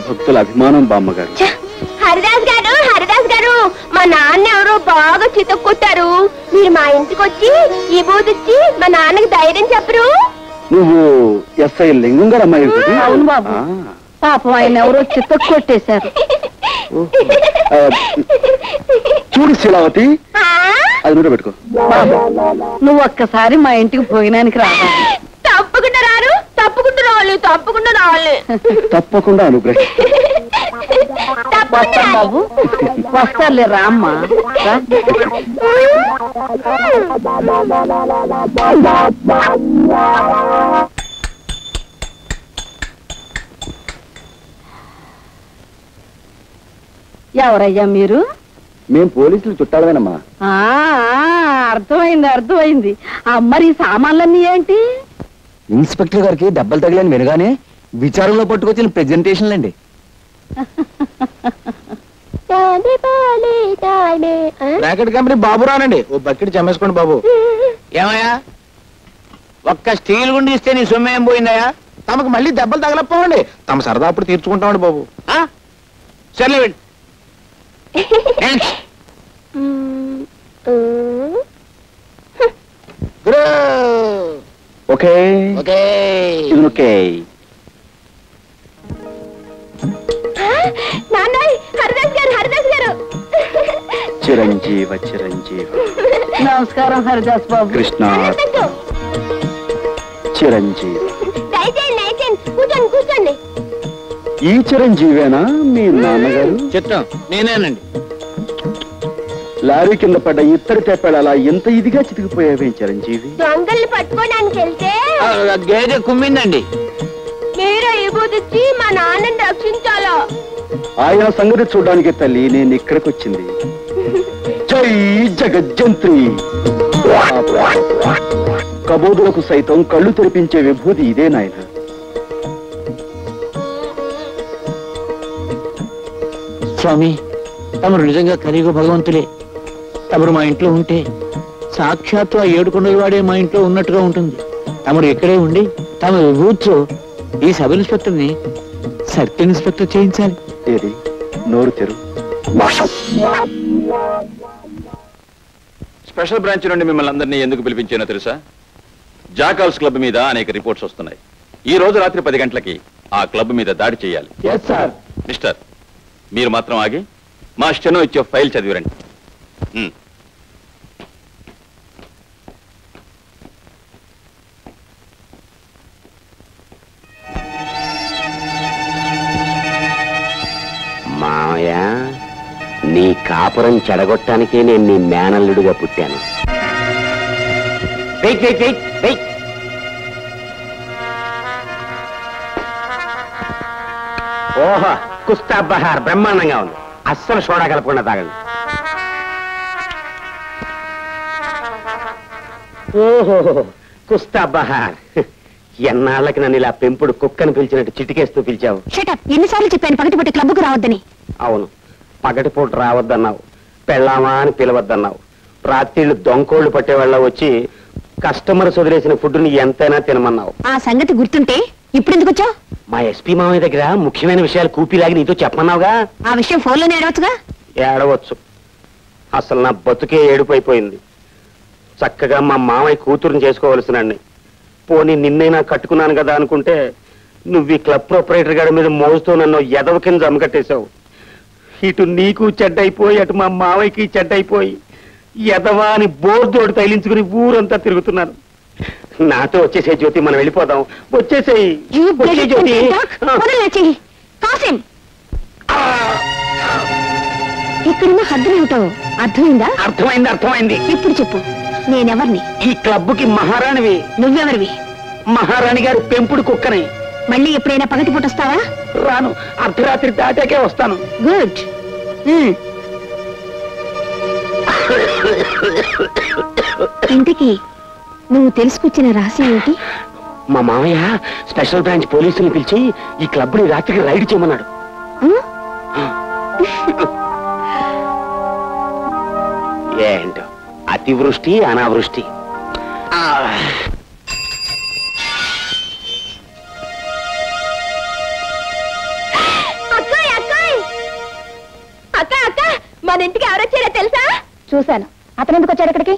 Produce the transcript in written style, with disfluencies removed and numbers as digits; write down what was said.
భక్తుల అభిమానం బామ్మగారు. హరిదాస్ గారు మా నాన్న ఎవరో బాగా చితక్కొట్టారు. మీరు మా ఇంటికి వచ్చి ఈ బూదిచ్చి మా నాన్నకి ధైర్యం చెప్పరు? నువ్వు ఎస్ఐ లింగం గారు అమ్మాయి? అవును బాబు, పాపం ఆయన ఎవరో చితక్కొట్టేశారు. చూడు శీలావతి, అది నూనె పెట్టుకో. బాబు, నువ్వు ఒక్కసారి మా ఇంటికి భోజనానికి రావాలి. తప్పకుండా రారు? తప్పకుండా రావాలి. తప్పకుండా అనుగ్రహి. వస్తాను బాబు, వస్తారులే రామ్మా. ఎవరయ్యా మీరు? మేం పోలీసులు చుట్టాలమేనమ్మా. అర్థమైంది. మరి ఈ సామాన్లన్నీ ఏంటి? ఇన్స్పెక్టర్ గారికి దెబ్బలు తగిలని వినగానే విచారంలో పట్టుకొచ్చిన ప్రెజెంటేషన్లు అండి. బ్రాకెట్ కంపెనీ బాబు రానండి, ఓ బకెట్ చమ్మేసుకోండి బాబు. ఏమయ్యా, ఒక్క స్టీల్ గుండి ఇస్తే నీ సొమ్ము ఏం పోయిందయ్యా? తమకు మళ్ళీ దెబ్బలు తగలపోవండి, తమ సరదా అప్పుడు తీర్చుకుంటామండి బాబు. సర్లే వెళ్ళి. Okay okay. హరిదాస్ గారు చిరంజీవ. నమస్కారం హరిదాస్ బాబు. కృష్ణ చిరంజీవి. కూర్చోండి. ఈ చిరంజీవేనా మీ నాన్నగారు? చిత్తం నేనేనండి. లారీ కింద పడ్డ ఇత్తడి తెప్పాడు అలా ఎంత ఇదిగా చితికిపోయావే చిరంజీవి? దొంగల్ని పట్టుకోవడానికి వెళ్తే గేదె కుమ్మిందండి. మీరు ఇబూదిచ్చి మా నాన్నని రక్షించాలా? ఆయన సంగతి చూడడానికి తల్లి నేను ఇక్కడికి వచ్చింది. జై జగజ్జంత్రి. కబోదులకు సైతం కళ్ళు తెరిపించే విభూతి ఇదే నాయన. స్వామి, తమరు నిజంగా కలియుగ భగవంతులే. తమరు మా ఇంట్లో ఉంటే సాక్షాత్తు ఆ 7 కొండల వాడే మా ఇంట్లో ఉన్నట్టుగా ఉంటుంది. తమరు ఇక్కడే ఉండి తమ విభూతితో ఈ సబ్ ఇన్స్పెక్టర్ని సర్కిల్ ఇన్స్పెక్టర్ చేయించాలి. ఏది నోరు తెరు. స్పెషల్ బ్రాంచ్ నుండి మిమ్మల్ని అందరినీ ఎందుకు పిలిపించానో తెలుసా? జాకాల్స్ క్లబ్ మీద అనేక రిపోర్ట్స్ వస్తున్నాయి. ఈ రోజు రాత్రి 10 గంటలకి ఆ క్లబ్ మీద దాడి చేయాలి. మిస్టర్, మీరు మాత్రం ఆగి మా స్టెనో ఇచ్చే ఫైల్ చదివిరండి. మావయ్య, నీ కాపురం చెడగొట్టడానికే నేను నీ మేనల్లుడిగా పుట్టాను. ఓహో, కుస్తా బహార్ బ్రహ్మాండంగా ఉంది. అస్సలు సోడా కలపకుండా తాగండి. ఓహో, కుస్తా బహార్. ఎన్నాళ్ళకి నన్ను ఇలా పెంపుడు కుక్కను పిలిచినట్టు చిటికేస్తూ పిలిచావు. ఎన్నిసార్లు చెప్పాను పగటిపూట క్లబ్కు రావద్దని? అవును, పగటిపూట రావద్దన్నావు, పెళ్ళామా అని పిలవద్దన్నావు. రాత్రిళ్ళు దొంకోళ్లు పట్టేవాళ్ళ వచ్చి కస్టమర్స్ వదిలేసిన ఫుడ్ని ఎంతైనా తినమన్నావు. ఆ సంగతి గుర్తుంటే ఇప్పుడు ఎందుకు వచ్చావు? మా ఎస్పీ మామయ్య దగ్గర ముఖ్యమైన విషయాలు కూపిలాగి నీతో చెప్పమన్నావుగా. ఆ విషయం ఫోన్లోనే ఏడవచ్చుగా. ఏడవచ్చు. అసలు నా బతుకే ఏడుపైపోయింది. చక్కగా మా మామయ్య కూతురుని చేసుకోవలసినండి. పోనీ నిన్నైనా కట్టుకున్నాను కదా అనుకుంటే నువ్వు ఈ క్లబ్ ప్రొపరేటర్ గారి మీద మోజుతో నన్ను ఎదవ కింద జమకట్టేశావు. ఇటు నీకు చెడ్డైపోయి అటు మా మావయ్యకి చెడ్డైపోయి ఎదవా అని బోర్దోడు తైలించుకుని ఊరంతా తిరుగుతున్నాను. నాతో వచ్చేసే జ్యోతి, మనం వెళ్ళిపోదాం. వచ్చేసేయి జ్యోతి. ఇక్కడున్న హద్దులేమిటో అర్థమైందా? అర్థమైంది. ఇప్పుడు చెప్పు, నేనెవర్ని? ఈ క్లబ్కి మహారాణివి. నువ్వెవరివి? మహారాణి గారి పెంపుడు కుక్కని. మళ్ళీ ఎప్పుడైనా పగటిపూట వస్తావా? రాను, అర్ధరాత్రి దాటాకే వస్తాను. గుడ్. ఇంతకీ నువ్వు తెలుసుకొచ్చిన రహస్యం ఏంటి? మా మామయ్య స్పెషల్ బ్రాంచ్ పోలీసుని పిలిచి ఈ క్లబ్ ని రాత్రికి రైడ్ చేయమన్నాడు. ఏంటో అతివృష్టి అనావృష్టి. మన ఇంటికి ఎవరొచ్చారో తెలుసా? చూశాను. అతను ఎందుకు వచ్చాడు ఇక్కడికి?